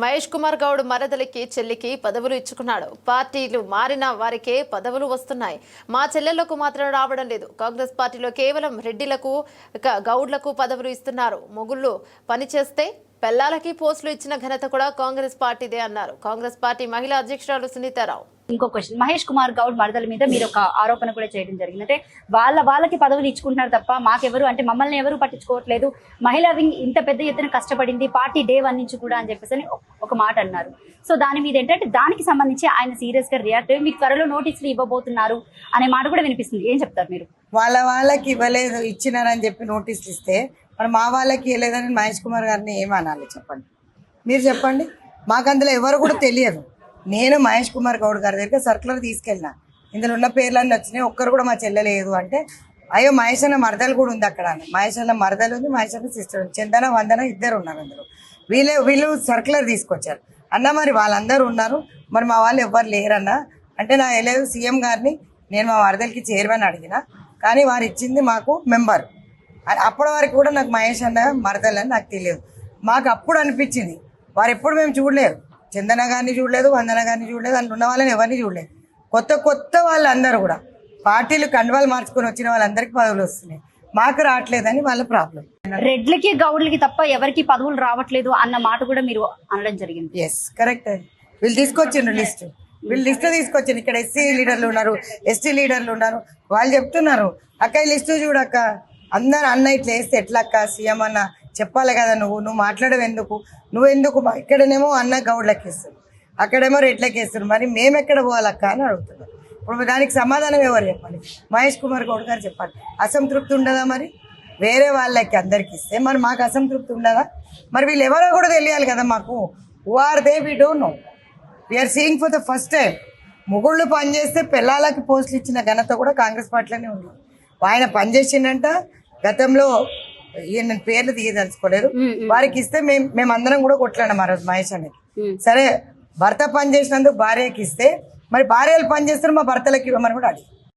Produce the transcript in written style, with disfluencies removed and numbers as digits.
మహేష్ కుమార్ గౌడ్ మరదలికి చెల్లికి పదవులు ఇచ్చుకున్నాడు. పార్టీలు మారిన వారికే పదవులు వస్తున్నాయి. మా చెల్లెళ్లకు మాత్రం రావడం లేదు. కాంగ్రెస్ పార్టీలో కేవలం రెడ్డిలకు గౌడ్లకు పదవులు ఇస్తున్నారు. మొగుళ్ళు పనిచేస్తే పెళ్లాలకి పోస్టులు ఇచ్చిన ఘనత కూడా కాంగ్రెస్ పార్టీదే అన్నారు కాంగ్రెస్ పార్టీ మహిళా అధ్యక్షురాలు సునీతారావు. ఇంకో క్వశ్చన్, మహేష్ కుమార్ గౌడ్ మరదల మీద మీరు ఒక ఆరోపణ కూడా చేయడం జరిగింది. అంటే వాళ్ళకి పదవులు ఇచ్చుకుంటున్నారు తప్ప మాకెవరు అంటే మమ్మల్ని ఎవరు పట్టించుకోవట్లేదు. మహిళా వింగ్ ఇంత పెద్ద ఎత్తున కష్టపడింది పార్టీ డే 1 నుంచి కూడా అని చెప్పేసి ఒక మాట అన్నారు. సో దాని మీద ఏంటంటే దానికి సంబంధించి ఆయన సీరియస్ గా రియాక్ట్ అయ్యి మీకు త్వరలో నోటీసులు ఇవ్వబోతున్నారు అనే మాట కూడా వినిపిస్తుంది. ఏం చెప్తారు మీరు? వాళ్ళకి ఇవ్వలేదు, ఇచ్చినారని చెప్పి నోటీసులు ఇస్తే మరి మా వాళ్ళకి ఇవ్వలేదని మహేష్ కుమార్ గారిని ఏమనాలి చెప్పండి, మీరు చెప్పండి. మాకు అందులో ఎవరు కూడా తెలియదు. నేను మహేష్ కుమార్ గౌడ్ గారి దగ్గర సర్కులర్ తీసుకెళ్ళినా, ఇందులో ఉన్న పేర్లన్నీ వచ్చినాయి, ఒక్కరు కూడా మా చెల్లెలేదు అంటే, అయ్యో మహేష్ అన్న మరదలు కూడా ఉంది అక్కడ. మహేష్ అన్న మరదలు ఉంది, మహేష్ అన్న సిస్టర్ ఉంది, చందన వందన ఇద్దరు ఉన్నారు అందులో. వీళ్ళు సర్కులర్ తీసుకొచ్చారు అన్న. మరి వాళ్ళందరూ ఉన్నారు, మరి మా వాళ్ళు ఎవ్వరు లేరన్నా అంటే నా వెళ్ళలేదు సీఎం గారిని నేను మా మరదలకి చైర్మన్ అడిగిన, కానీ వారు ఇచ్చింది మాకు మెంబర్. అప్పటి వరకు కూడా నాకు మహేష్ అన్న మరదలు అని నాకు తెలియదు. మాకు అప్పుడు అనిపించింది వారు ఎప్పుడు మేము చూడలేదు, చందన గారిని చూడలేదు, వందన గారిని చూడలేదు, అందులో ఉన్న వాళ్ళని ఎవరిని చూడలేదు. కొత్త వాళ్ళందరూ కూడా పార్టీలు కండువాలు మార్చుకొని వచ్చిన వాళ్ళందరికీ పదవులు వస్తున్నాయి, మాకు రావట్లేదని వాళ్ళ ప్రాబ్లం. రెడ్లకి గౌడ్లకి తప్ప ఎవరికి పదవులు రావట్లేదు అన్న మాట కూడా మీరు అనడం జరిగింది. Yes correct. వీళ్ళు తీసుకొచ్చిండ్రు లిస్ట్, తీసుకొచ్చిండ్రు. ఇక్కడ ఎస్సీ లీడర్లు ఉన్నారు, ఎస్టీ లీడర్లు ఉన్నారు, వాళ్ళు చెప్తున్నారు అక్క ఈ లిస్టు చూడక్క, అందరు అన్న ఇట్లా వేస్తే ఎట్లా అక్క, సీఎం అన్న చెప్పాలి కదా, నువ్వు మాట్లాడవు ఎందుకు, నువ్వెందుకు. ఇక్కడనేమో అన్న గౌడ్లకి ఇస్తారు, అక్కడేమో రెడ్లకి ఇస్తారు, మరి మేము ఎక్కడ పోవాలక్క అని అడుగుతున్నారు. ఇప్పుడు దానికి సమాధానం ఎవరు చెప్పాలి? మహేష్ కుమార్ గౌడ్ గారు చెప్పాలి. అసంతృప్తి ఉండదా? మరి వేరే వాళ్ళకి అందరికి ఇస్తే మరి మాకు అసంతృప్తి ఉండదా? మరి వీళ్ళు ఎవరో కూడా తెలియాలి కదా మాకు. Who are they? We don't know. We are seeing for the first time. మొగుళ్ళు పనిచేస్తే పిల్లలకి పోస్టులు ఇచ్చిన ఘనత కూడా కాంగ్రెస్ పార్టీలోనే ఉంది. ఆయన పనిచేసిండంట గతంలో, నేను పేర్లు తీయదలుచుకోలేదు, వారికి ఇస్తే మేమందరం కూడా కొట్లాడాం ఆ రోజు మహేష్ అనేది. సరే భర్త పని చేసినందుకు భార్యకి ఇస్తే మరి భార్యలు పని చేస్తారు, మా భర్తలకి ఇవ్వమని కూడా అడిగి